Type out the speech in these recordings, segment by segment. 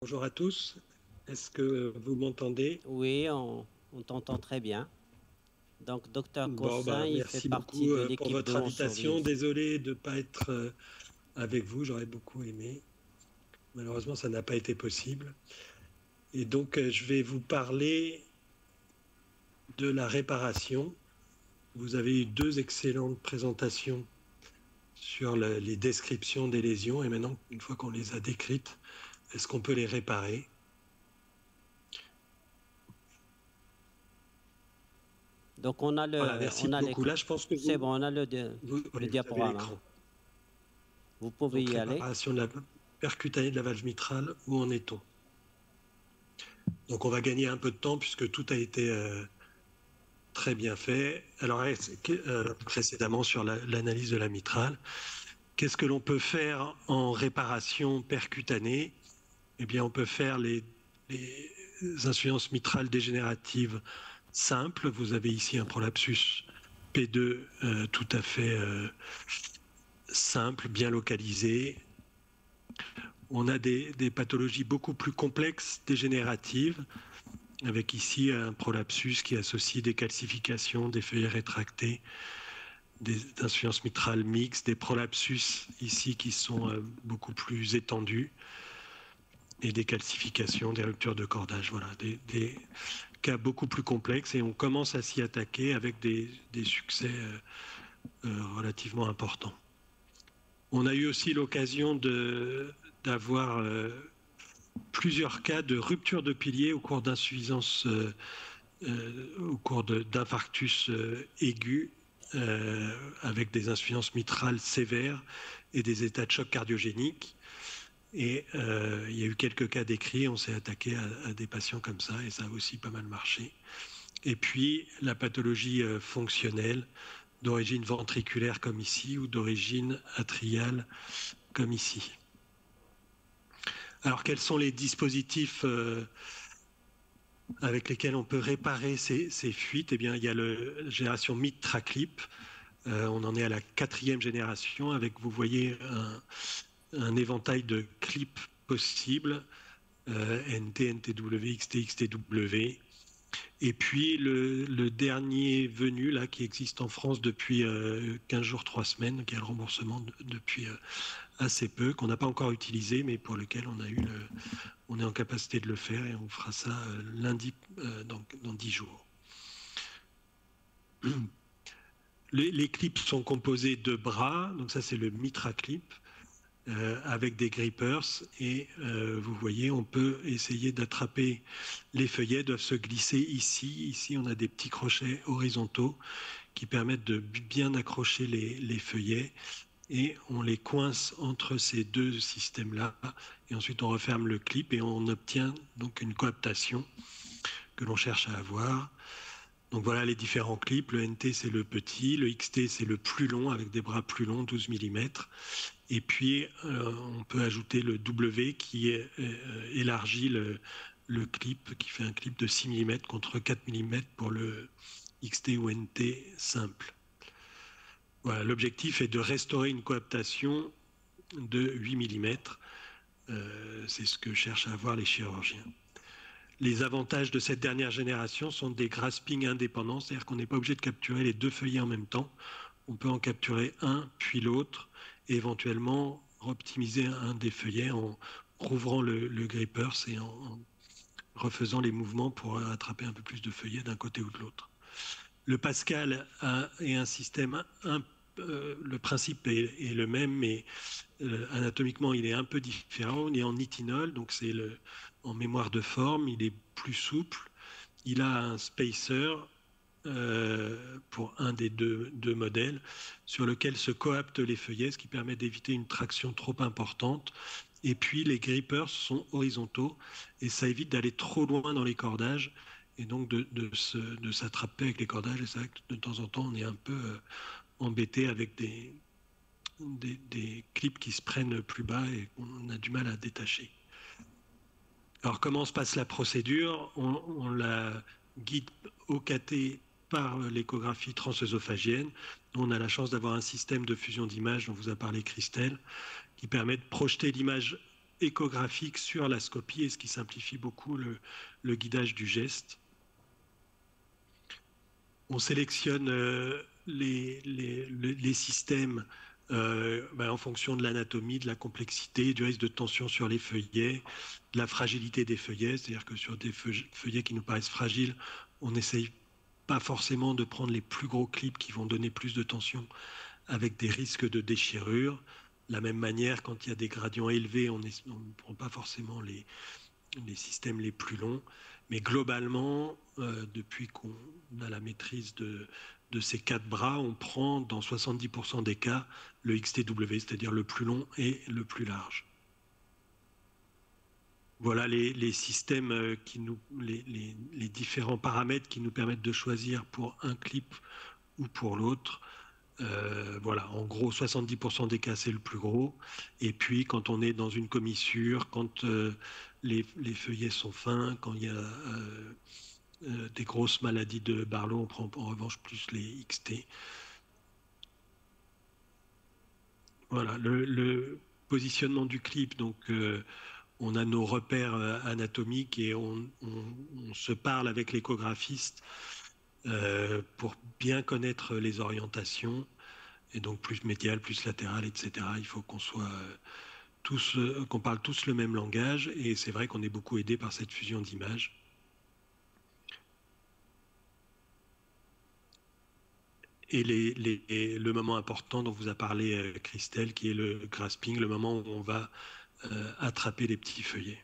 Bonjour à tous. Est-ce que vous m'entendez? Oui, on t'entend très bien. Donc, docteur Bon, Cossin, bah, il fait merci partie beaucoup de pour l'équipe de votre Montsouris invitation. aussi. Désolé de ne pas être avec vous, j'aurais beaucoup aimé. Malheureusement, ça n'a pas été possible. Et donc, je vais vous parler de la réparation. Vous avez eu deux excellentes présentations sur les descriptions des lésions. Et maintenant, une fois qu'on les a décrites, est-ce qu'on peut les réparer? Donc, on a Voilà, le, merci on a beaucoup. l'écran. Là, je pense que C'est vous, bon, on a le oui, vous avez diaporama. l'écran. Vous pouvez Donc, y aller. réparation de la percutanée de la valve mitrale, où en est-on? Donc on va gagner un peu de temps puisque tout a été très bien fait. Alors précédemment sur l'analyse de la mitrale, qu'est-ce que l'on peut faire en réparation percutanée? Eh bien on peut faire les insuffisances mitrales dégénératives simples. Vous avez ici un prolapsus P2 tout à fait simple, bien localisé. On a des pathologies beaucoup plus complexes, dégénératives, avec ici un prolapsus qui associe des calcifications, des feuillets rétractés, des insuffisances mitrales mixtes, des prolapsus ici qui sont beaucoup plus étendus, et des calcifications, des ruptures de cordage. Voilà, des cas beaucoup plus complexes, et on commence à s'y attaquer avec des succès relativement importants. On a eu aussi l'occasion d'avoir plusieurs cas de rupture de piliers au cours d'insuffisance au cours d'infarctus aigus avec des insuffisances mitrales sévères et des états de choc cardiogénique. Et il y a eu quelques cas décrits, on s'est attaqué à des patients comme ça et ça a aussi pas mal marché. Et puis la pathologie fonctionnelle d'origine ventriculaire comme ici ou d'origine atriale comme ici. Alors quels sont les dispositifs avec lesquels on peut réparer ces fuites? Eh bien, il y a la génération MITRA-CLIP. On en est à la 4e génération avec, vous voyez, un éventail de clips possibles, NT, NTW, XT, XTW. Et puis le dernier venu, là, qui existe en France depuis 15 jours, 3 semaines, qui a le remboursement depuis assez peu, qu'on n'a pas encore utilisé, mais pour lequel on est en capacité de le faire et on fera ça lundi, dans 10 jours. Les clips sont composés de bras, donc ça c'est le Mitra clip, avec des grippers, et vous voyez, on peut essayer d'attraper les feuillets, doivent se glisser ici. Ici, on a des petits crochets horizontaux qui permettent de bien accrocher les feuillets, et on les coince entre ces deux systèmes-là, et ensuite on referme le clip et on obtient donc une coaptation que l'on cherche à avoir. Donc voilà les différents clips. Le NT, c'est le petit. Le XT, c'est le plus long, avec des bras plus longs, 12 mm. Et puis, on peut ajouter le W qui élargit le clip, qui fait un clip de 6 mm contre 4 mm pour le XT ou NT simple. Voilà, l'objectif est de restaurer une coaptation de 8 mm. C'est ce que cherchent à avoir les chirurgiens. Les avantages de cette dernière génération sont des graspings indépendants, c'est-à-dire qu'on n'est pas obligé de capturer les deux feuillets en même temps. On peut en capturer un, puis l'autre, et éventuellement optimiser un des feuillets en rouvrant le grippers et en refaisant les mouvements pour attraper un peu plus de feuillets d'un côté ou de l'autre. Le Pascal est un système le principe est le même, mais anatomiquement, il est un peu différent. On est en nitinol, donc c'est en mémoire de forme. Il est plus souple. Il a un spacer pour un des deux modèles sur lequel se coaptent les feuillets, ce qui permet d'éviter une traction trop importante. Et puis les grippers sont horizontaux et ça évite d'aller trop loin dans les cordages et donc de s'attraper avec les cordages. Et c'est vrai que de temps en temps, on est un peu embêté avec des clips qui se prennent plus bas et on a du mal à détacher. Alors comment se passe la procédure? On la guide au cathé par l'échographie transœsophagienne. On a la chance d'avoir un système de fusion d'images dont vous a parlé Christelle, qui permet de projeter l'image échographique sur la scopie, et ce qui simplifie beaucoup le guidage du geste. On sélectionne les systèmes en fonction de l'anatomie, de la complexité, du risque de tension sur les feuillets, de la fragilité des feuillets, c'est-à-dire que sur des feuillets qui nous paraissent fragiles, on n'essaye pas forcément de prendre les plus gros clips qui vont donner plus de tension avec des risques de déchirure. De la même manière, quand il y a des gradients élevés, on ne prend pas forcément les systèmes les plus longs. Mais globalement, depuis qu'on a la maîtrise de ces 4 bras, on prend dans 70% des cas le XTW, c'est-à-dire le plus long et le plus large. Voilà les systèmes, les différents paramètres qui nous permettent de choisir pour un clip ou pour l'autre. Voilà, en gros, 70% des cas, c'est le plus gros. Et puis, quand on est dans une commissure, quand les feuillets sont fins, quand il y a des grosses maladies de Barlow, on prend en revanche plus les XT. Voilà, le positionnement du clip, donc on a nos repères anatomiques et on se parle avec l'échographiste pour bien connaître les orientations. Et donc plus médial, plus latéral, etc. Il faut qu'on soit qu'on parle tous le même langage, et c'est vrai qu'on est beaucoup aidé par cette fusion d'images. Et le moment important dont vous a parlé Christelle, qui est le grasping, le moment où on va attraper les petits feuillets.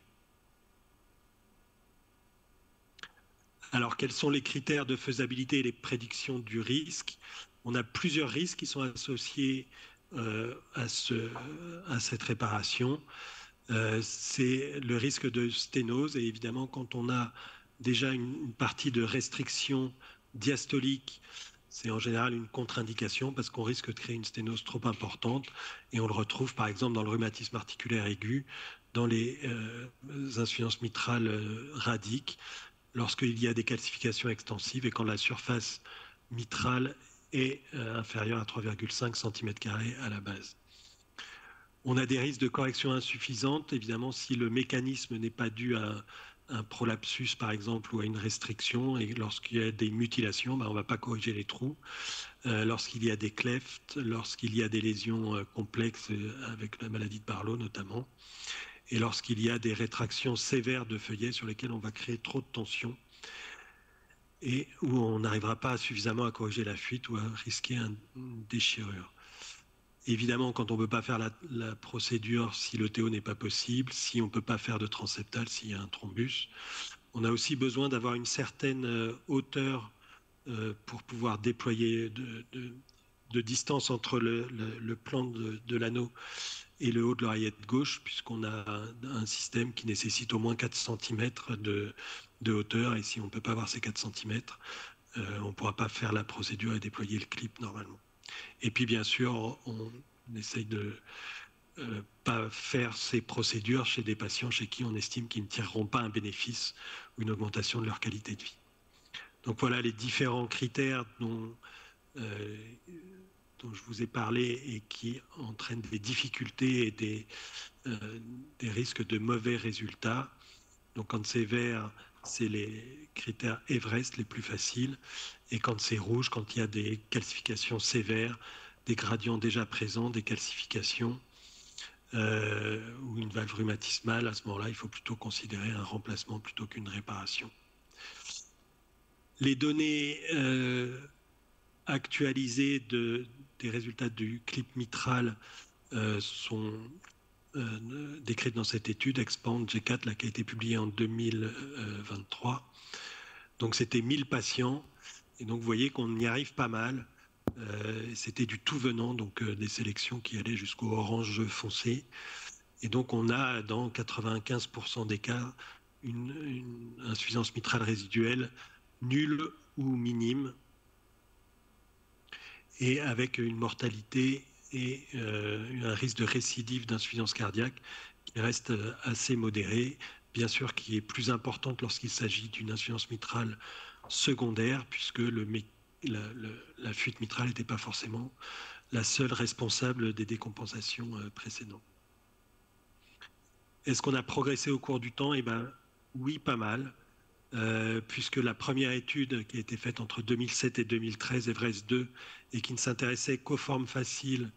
Alors, quels sont les critères de faisabilité et les prédictions du risque? On a plusieurs risques qui sont associés à cette réparation. C'est le risque de sténose, et évidemment, quand on a déjà une partie de restriction diastolique, c'est en général une contre-indication parce qu'on risque de créer une sténose trop importante, et on le retrouve par exemple dans le rhumatisme articulaire aigu, dans les insuffisances mitrales radiques, lorsqu'il y a des calcifications extensives et quand la surface mitrale est inférieure à 3,5 cm² à la base. On a des risques de correction insuffisante, évidemment, si le mécanisme n'est pas dû à un prolapsus, par exemple, ou à une restriction, et lorsqu'il y a des mutilations, on ne va pas corriger les trous. Lorsqu'il y a des clefts, lorsqu'il y a des lésions complexes avec la maladie de Barlow notamment, et lorsqu'il y a des rétractions sévères de feuillets sur lesquels on va créer trop de tension et où on n'arrivera pas suffisamment à corriger la fuite ou à risquer une déchirure. Évidemment, quand on ne peut pas faire la procédure, si le TO n'est pas possible, si on ne peut pas faire de transseptal, s'il y a un thrombus, on a aussi besoin d'avoir une certaine hauteur pour pouvoir déployer de distance entre le plan de l'anneau et le haut de l'oreillette gauche, puisqu'on a un système qui nécessite au moins 4 cm de hauteur, et si on ne peut pas avoir ces 4 cm, on ne pourra pas faire la procédure et déployer le clip normalement. Et puis bien sûr, on essaye de pas faire ces procédures chez des patients chez qui on estime qu'ils ne tireront pas un bénéfice ou une augmentation de leur qualité de vie. Donc voilà les différents critères dont je vous ai parlé et qui entraînent des difficultés et des risques de mauvais résultats. Donc quand c'est vert, c'est les critères Everest les plus faciles, et quand c'est rouge, quand il y a des calcifications sévères, des gradients déjà présents, des calcifications ou une valve rhumatismale, à ce moment-là, il faut plutôt considérer un remplacement plutôt qu'une réparation. Les données actualisées des résultats du clip mitral sont décrites dans cette étude Expand G4 là, qui a été publiée en 2023. Donc c'était 1000 patients, et donc vous voyez qu'on y arrive pas mal. C'était du tout venant, donc des sélections qui allaient jusqu'au orange foncé, et donc on a dans 95% des cas une insuffisance mitrale résiduelle nulle ou minime, et avec une mortalité et un risque de récidive d'insuffisance cardiaque qui reste assez modéré, bien sûr qui est plus importante lorsqu'il s'agit d'une insuffisance mitrale secondaire, puisque la fuite mitrale n'était pas forcément la seule responsable des décompensations précédentes. Est-ce qu'on a progressé au cours du temps? Eh ben, oui, pas mal. Puisque la première étude qui a été faite entre 2007 et 2013, Everest 2, et qui ne s'intéressait qu'aux formes faciles,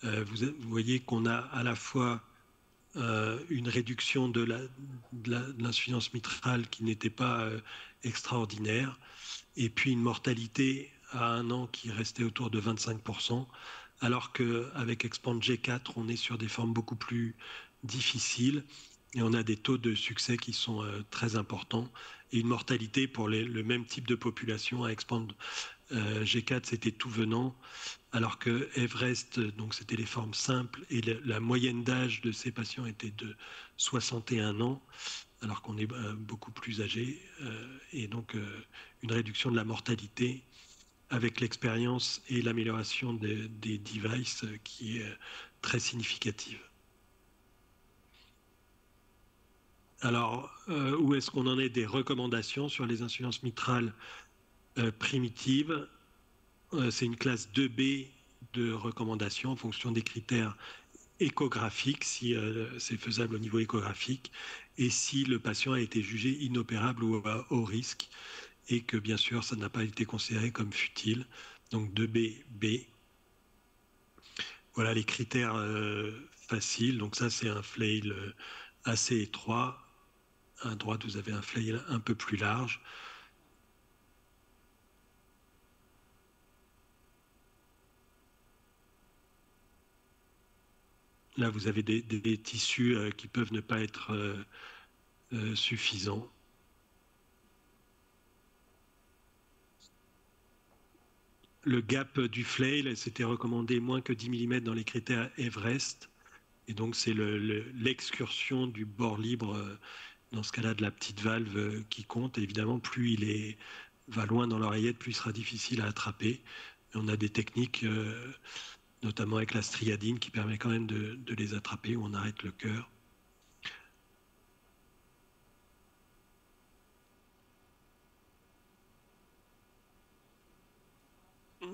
vous voyez qu'on a à la fois une réduction de l'insuffisance mitrale qui n'était pas extraordinaire, et puis une mortalité à 1 an qui restait autour de 25%, alors qu'avec Expand G4, on est sur des formes beaucoup plus difficiles et on a des taux de succès qui sont très importants et une mortalité pour le même type de population. À Expand G4, c'était tout venant, alors que Everest, donc c'était les formes simples et la moyenne d'âge de ces patients était de 61 ans, alors qu'on est beaucoup plus âgé, et donc une réduction de la mortalité avec l'expérience et l'amélioration des devices qui est très significative. Alors, où est-ce qu'on en est des recommandations sur les insuffisances mitrales primitives? C'est une classe 2B de recommandations en fonction des critères échographiques, si c'est faisable au niveau échographique, et si le patient a été jugé inopérable ou à haut risque, et que bien sûr ça n'a pas été considéré comme futile. Donc 2B, B. Voilà les critères faciles. Donc ça c'est un flail assez étroit. À droite vous avez un flail un peu plus large. Là vous avez des tissus qui peuvent ne pas être suffisants. Le gap du flail, c'était recommandé moins que 10 mm dans les critères Everest. Et donc, c'est l'excursion du bord libre, dans ce cas-là, de la petite valve qui compte. Et évidemment, plus va loin dans l'oreillette, plus il sera difficile à attraper. Et on a des techniques, notamment avec la striadine, qui permet quand même de les attraper, où on arrête le cœur.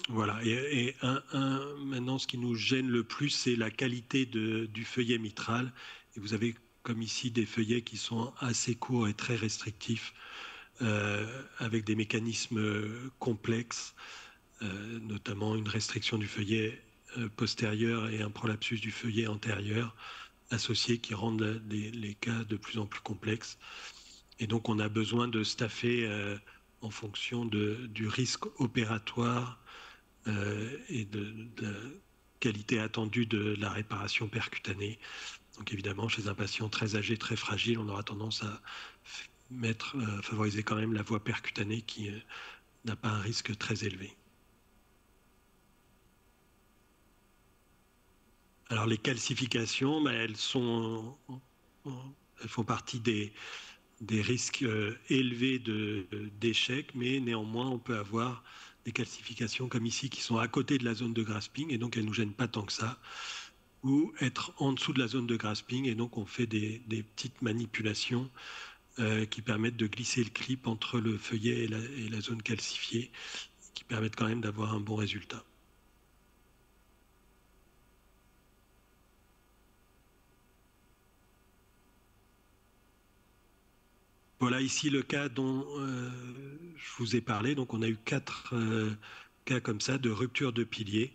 Voilà, et maintenant ce qui nous gêne le plus, c'est la qualité du feuillet mitral. Et vous avez comme ici des feuillets qui sont assez courts et très restrictifs, avec des mécanismes complexes, notamment une restriction du feuillet postérieur et un prolapsus du feuillet antérieur associés qui rendent les cas de plus en plus complexes. Et donc on a besoin de staffer en fonction du risque opératoire et de la qualité attendue de la réparation percutanée. Donc évidemment, chez un patient très âgé, très fragile, on aura tendance à favoriser quand même la voie percutanée qui n'a pas un risque très élevé. Alors les calcifications, elles font partie des risques élevés d'échec, mais néanmoins on peut avoir des calcifications comme ici qui sont à côté de la zone de grasping et donc elles ne nous gênent pas tant que ça, ou être en dessous de la zone de grasping et donc on fait des petites manipulations qui permettent de glisser le clip entre le feuillet et la zone calcifiée, qui permettent quand même d'avoir un bon résultat. Voilà ici le cas dont je vous ai parlé. Donc on a eu 4 cas comme ça de rupture de pilier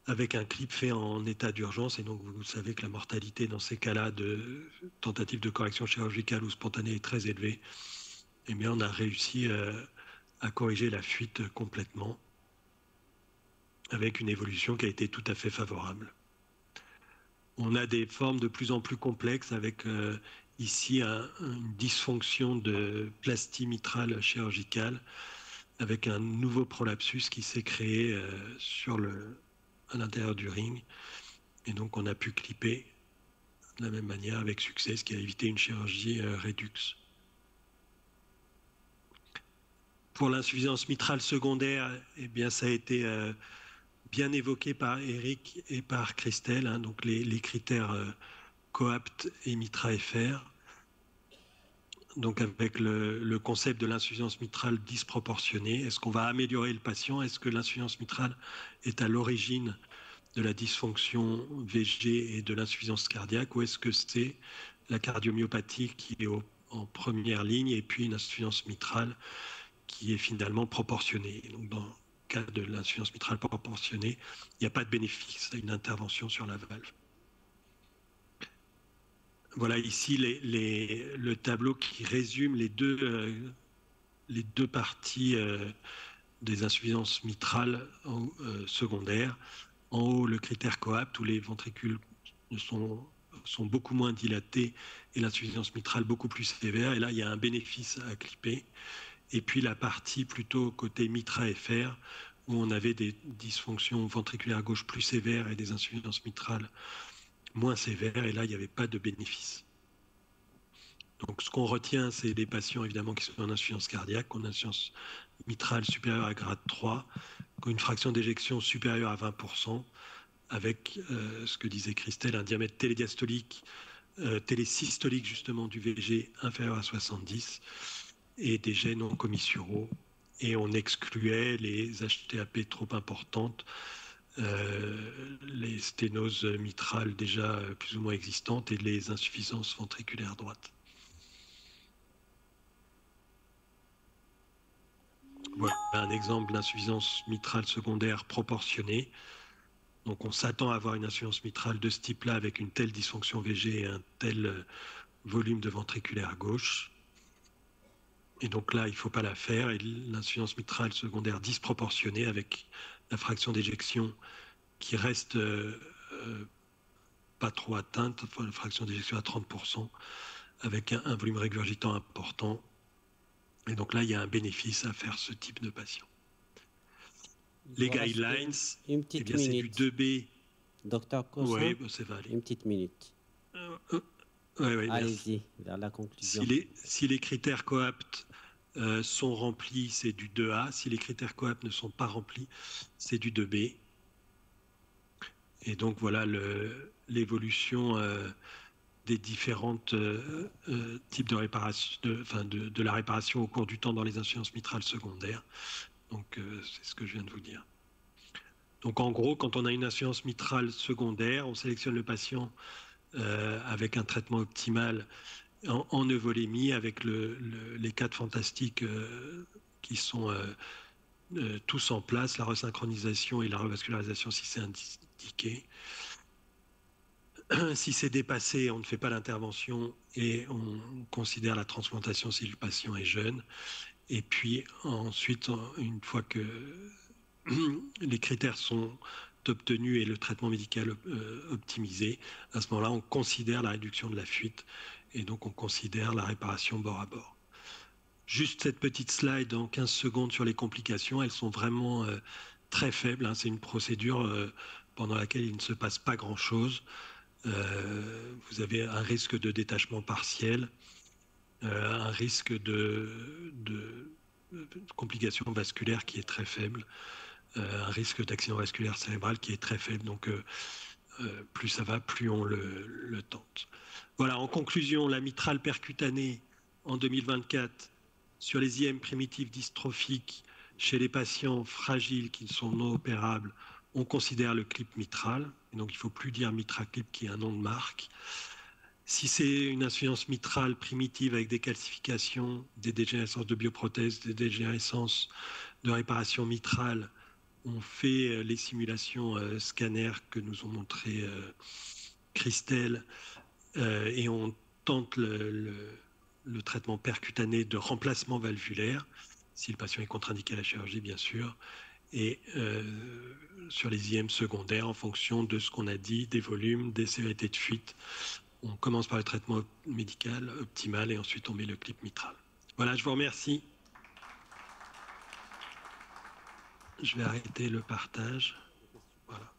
avec un clip fait en état d'urgence. Et donc vous savez que la mortalité dans ces cas-là de tentative de correction chirurgicale ou spontanée est très élevée. Et bien on a réussi à corriger la fuite complètement avec une évolution qui a été tout à fait favorable. On a des formes de plus en plus complexes avec ici une dysfonction de plastie mitrale chirurgicale avec un nouveau prolapsus qui s'est créé à l'intérieur du ring. Et donc on a pu clipper de la même manière avec succès, ce qui a évité une chirurgie Redux. Pour l'insuffisance mitrale secondaire, eh bien, ça a été bien évoqué par Eric et par Christelle, hein, donc les critères COAPT et MITRA-FR. Donc avec le concept de l'insuffisance mitrale disproportionnée, est-ce qu'on va améliorer le patient? Est-ce que l'insuffisance mitrale est à l'origine de la dysfonction VG et de l'insuffisance cardiaque, ou est-ce que c'est la cardiomyopathie qui est en première ligne et puis une insuffisance mitrale qui est finalement proportionnée. Donc, dans le cas de l'insuffisance mitrale proportionnée, il n'y a pas de bénéfice à une intervention sur la valve. Voilà ici le tableau qui résume les deux parties des insuffisances mitrales secondaires. En haut, le critère COAPT, où les ventricules sont beaucoup moins dilatés et l'insuffisance mitrale beaucoup plus sévère. Et là, il y a un bénéfice à clipper. Et puis la partie plutôt côté mitra-FR, où on avait des dysfonctions ventriculaires gauche plus sévères et des insuffisances mitrales moins sévères. Et là, il n'y avait pas de bénéfice. Donc, ce qu'on retient, c'est des patients, évidemment, qui sont en insuffisance cardiaque, en insuffisance mitrale supérieure à grade 3, qui ont une fraction d'éjection supérieure à 20%, avec ce que disait Christelle, un diamètre télédiastolique, télésystolique, justement, du VG inférieur à 70, et des jets non commissuraux. Et on excluait les HTAP trop importantes, les sténoses mitrales déjà plus ou moins existantes et les insuffisances ventriculaires droites. Voilà un exemple d'insuffisance mitrale secondaire proportionnée. Donc on s'attend à avoir une insuffisance mitrale de ce type-là avec une telle dysfonction VG et un tel volume de ventriculaire gauche. Et donc là, il ne faut pas la faire. Et l'insuffisance mitrale secondaire disproportionnée avec la fraction d'éjection qui reste pas trop atteinte, enfin, la fraction d'éjection à 30%, avec un volume régurgitant important. Et donc là, il y a un bénéfice à faire ce type de patient. Les guidelines, une petite c'est du 2B. Docteur Cossin, oui, ça va aller. Une petite minute. Allez-y, vers la conclusion. Si les critères COAPT sont remplis, c'est du 2A. Si les critères COAPT ne sont pas remplis, c'est du 2B. Et donc voilà l'évolution des différentes types de réparation, de la réparation au cours du temps dans les insuffisances mitrales secondaires. Donc c'est ce que je viens de vous dire. Donc en gros, quand on a une insuffisance mitrale secondaire, on sélectionne le patient avec un traitement optimal en euvolémie, avec les cadres fantastiques qui sont tous en place, la resynchronisation et la revascularisation si c'est indiqué. Si c'est dépassé, on ne fait pas l'intervention et on considère la transplantation si le patient est jeune. Et puis ensuite, une fois que les critères sont obtenus et le traitement médical optimisé, à ce moment-là, on considère la réduction de la fuite et donc on considère la réparation bord à bord. Juste cette petite slide en 15 secondes sur les complications, elles sont vraiment très faibles. Hein. C'est une procédure pendant laquelle il ne se passe pas grand-chose. Vous avez un risque de détachement partiel, un risque de complications vasculaires qui est très faible, un risque d'accident vasculaire cérébral qui est très faible. Donc, plus ça va, plus on le tente. Voilà, en conclusion, la mitrale percutanée en 2024 sur les IM primitifs dystrophiques chez les patients fragiles qui sont non opérables, on considère le clip mitral. Et donc, il ne faut plus dire MitraClip qui est un nom de marque. Si c'est une insuffisance mitrale primitive avec des calcifications, des dégénérescences de bioprothèses, des dégénérescences de réparation mitrale, on fait les simulations scanner que nous ont montré Christelle et on tente le traitement percutané de remplacement valvulaire, si le patient est contre-indiqué à la chirurgie, bien sûr, et sur les IM secondaires en fonction de ce qu'on a dit, des volumes, des sévérités de fuite. On commence par le traitement médical optimal et ensuite on met le clip mitral. Voilà, je vous remercie. Je vais arrêter le partage. Voilà.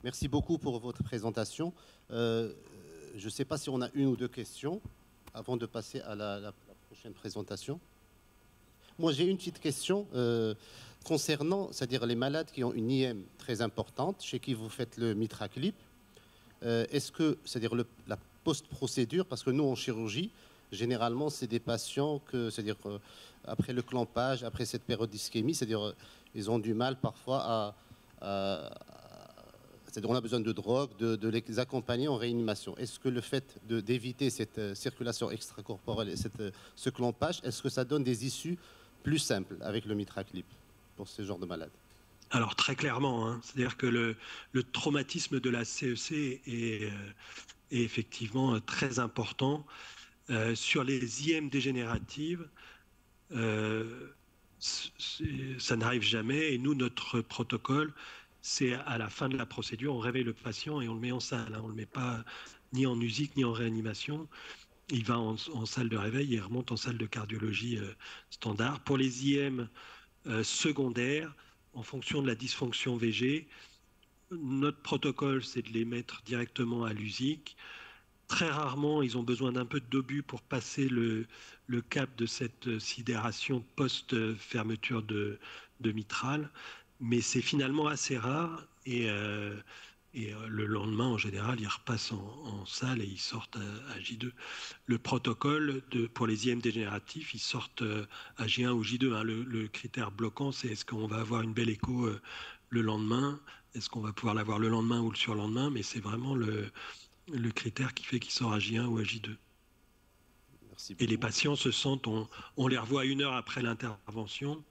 Merci beaucoup pour votre présentation. Je ne sais pas si on a une ou deux questions avant de passer à la prochaine présentation. Moi, j'ai une petite question concernant, c'est-à-dire les malades qui ont une IM très importante, chez qui vous faites le MitraClip. Est-ce que, c'est-à-dire la post-procédure, parce que nous, en chirurgie, généralement, c'est des patients que, c'est-à-dire après le clampage, après cette période d'ischémie, c'est-à-dire ils ont du mal parfois c'est-à-dire on a besoin de drogue, de les accompagner en réanimation. Est-ce que le fait d'éviter cette circulation extracorporelle et ce clampage, est-ce que ça donne des issues plus simples avec le MitraClip pour ce genre de malades? Alors très clairement, hein, c'est-à-dire que le traumatisme de la CEC est effectivement très important. Sur les IM dégénératives, ça n'arrive jamais. Et nous, notre protocole, c'est à la fin de la procédure, on réveille le patient et on le met en salle. Hein. On ne le met pas ni en USIC ni en réanimation. Il va en salle de réveil et remonte en salle de cardiologie standard. Pour les IM secondaires, en fonction de la dysfonction VG, notre protocole, c'est de les mettre directement à l'USIC. Très rarement, ils ont besoin d'un peu d'obus pour passer le cap de cette sidération post-fermeture de mitral. Mais c'est finalement assez rare et le lendemain, en général, ils repassent en salle et ils sortent à J2. Le protocole pour les IM dégénératifs, ils sortent à J1 ou J2. Hein. Le critère bloquant, c'est est-ce qu'on va avoir une belle écho le lendemain, est-ce qu'on va pouvoir l'avoir le lendemain ou le surlendemain, mais c'est vraiment le critère qui fait qu'il sort à J1 ou à J2. Et les patients se sentent, on les revoit 1 heure après l'intervention.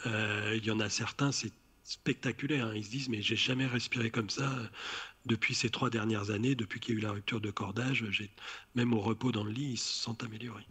Il y en a certains, c'est spectaculaire. Hein. Ils se disent, mais j'ai jamais respiré comme ça depuis ces 3 dernières années, depuis qu'il y a eu la rupture de cordage. Même au repos dans le lit, ils se sentent améliorés.